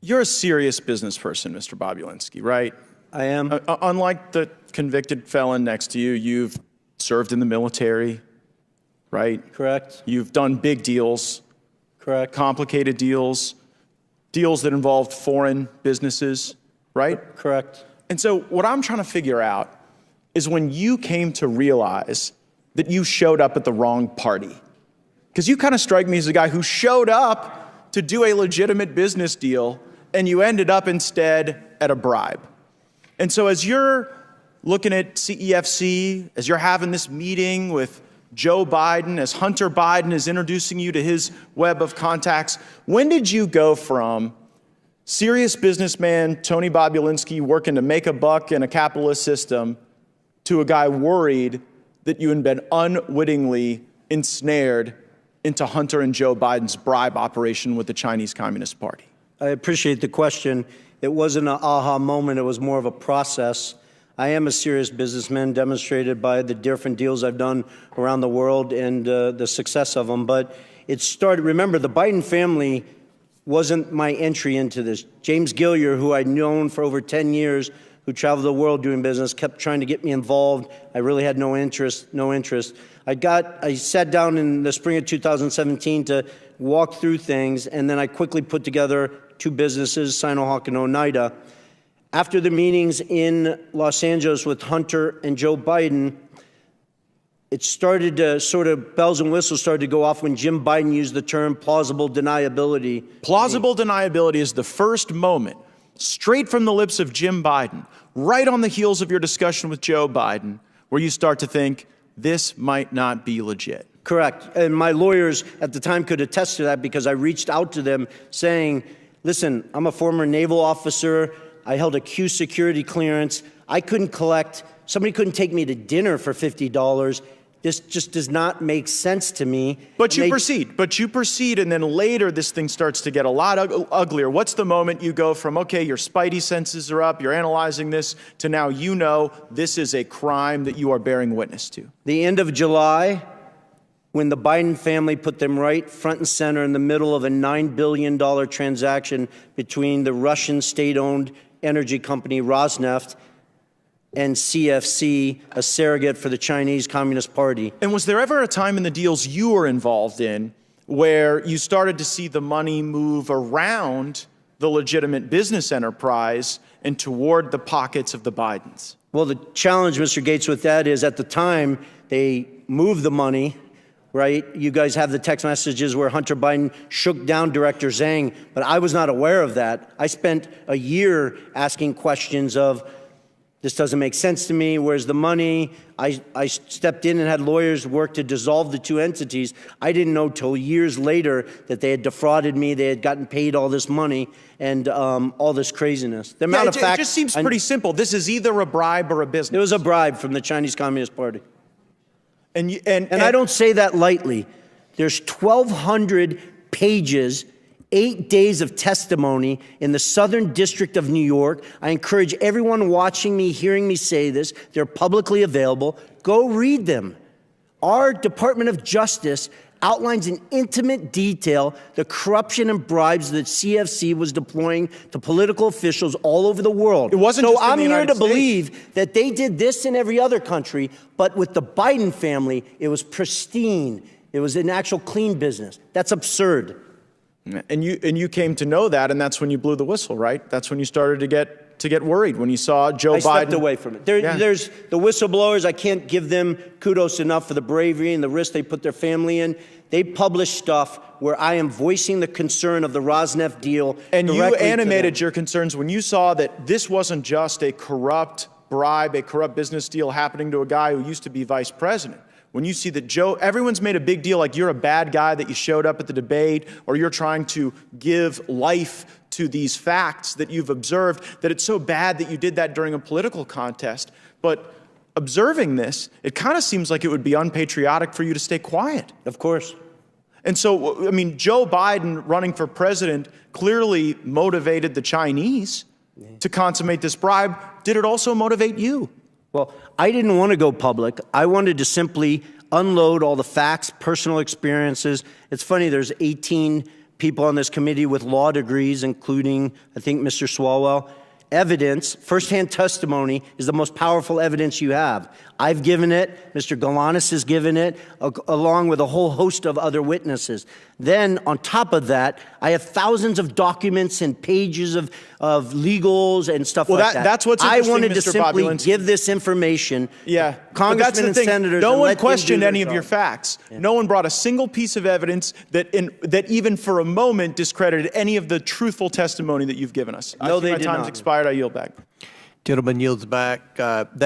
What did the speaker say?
You're a serious business person, Mr. Bobulinski, right? I am. Unlike the convicted felon next to you, you've served in the military, right? Correct. You've done big deals. Correct. Complicated deals, deals that involved foreign businesses, right? Correct. And so what I'm trying to figure out is when you came to realize that you showed up at the wrong party. Because you kind of strike me as a guy who showed up to do a legitimate business deal, and you ended up instead at a bribe. And so as you're looking at CEFC, as you're having this meeting with Joe Biden, as Hunter Biden is introducing you to his web of contacts, when did you go from serious businessman Tony Bobulinski working to make a buck in a capitalist system to a guy worried that you had been unwittingly ensnared into Hunter and Joe Biden's bribe operation with the Chinese Communist Party? I appreciate the question. It wasn't an aha moment. It was more of a process. I am a serious businessman, demonstrated by the different deals I've done around the world and the success of them. But it started, remember, the Biden family wasn't my entry into this. James Gillier, who I'd known for over 10 years, who traveled the world doing business, kept trying to get me involved. I really had no interest. I sat down in the spring of 2017 to walk through things, and then I quickly put together two businesses, Sinohawk and Oneida. After the meetings in Los Angeles with Hunter and Joe Biden, it started to sort of, bells and whistles started to go off when Jim Biden used the term plausible deniability. Plausible deniability is the first moment, straight from the lips of Jim Biden, right on the heels of your discussion with Joe Biden, where you start to think, this might not be legit. Correct. And my lawyers at the time could attest to that because I reached out to them saying, listen, I'm a former naval officer. I held a Q security clearance. I couldn't collect. Somebody couldn't take me to dinner for $50. This just does not make sense to me. But you proceed, and then later this thing starts to get a lot uglier. What's the moment you go from, okay, your spidey senses are up, you're analyzing this, to now you know this is a crime that you are bearing witness to? The end of July, when the Biden family put them right front and center in the middle of a $9 billion transaction between the Russian state-owned energy company Rosneft and CFC, a surrogate for the Chinese Communist Party. And was there ever a time in the deals you were involved in where you started to see the money move around the legitimate business enterprise and toward the pockets of the Bidens? Well, the challenge, Mr. Gaetz, with that is at the time they moved the money, right? You guys have the text messages where Hunter Biden shook down Director Zhang, but I was not aware of that. I spent a year asking questions of, this doesn't make sense to me. Where's the money? I stepped in and had lawyers work to dissolve the two entities. I didn't know till years later that they had defrauded me. They had gotten paid all this money and all this craziness. The amount of facts. It just seems pretty simple. This is either a bribe or a business. It was a bribe from the Chinese Communist Party. And I don't say that lightly. There's 1,200 pages, 8 days of testimony in the Southern District of New York. I encourage everyone watching me, hearing me say this, they're publicly available. Go read them. Our Department of Justice outlines in intimate detail the corruption and bribes that CFC was deploying to political officials all over the world. It wasn't so just in I'm the here United to believe that they did this in every other country, but with the Biden family, it was pristine. It was an actual clean business. That's absurd. And you came to know that, and that's when you blew the whistle, right? That's when you started to get worried, when you saw Joe Biden. I stepped away from it. There's the whistleblowers. I can't give them kudos enough for the bravery and the risk they put their family in. They publish stuff where I am voicing the concern of the Rosneft deal. And you animated your concerns when you saw that this wasn't just a corrupt bribe, a corrupt business deal happening to a guy who used to be vice president. When you see that Joe, everyone's made a big deal like you're a bad guy, that you showed up at the debate, or you're trying to give life to these facts that you've observed, that it's so bad that you did that during a political contest. But observing this, it kind of seems like it would be unpatriotic for you to stay quiet. Of course. And so, I mean, Joe Biden running for president clearly motivated the Chinese to consummate this bribe. Did it also motivate you? Well, I didn't want to go public. I wanted to simply unload all the facts, personal experiences. It's funny, there's 18 people on this committee with law degrees, including, I think, Mr. Swalwell. Evidence, firsthand testimony, is the most powerful evidence you have. I've given it, Mr. Galanis has given it, along with a whole host of other witnesses. Then, on top of that, I have thousands of documents and pages of legals and stuff like that. That's what's I interesting, wanted to Mr. simply Bobulinski. give this information. Yeah, Congressmen and senators. No and one let them do questioned their any of job. your facts. Yeah. No one brought a single piece of evidence that even for a moment discredited any of the truthful testimony that you've given us. No, they my did time's not. expired. I yield back. Gentleman yields back. That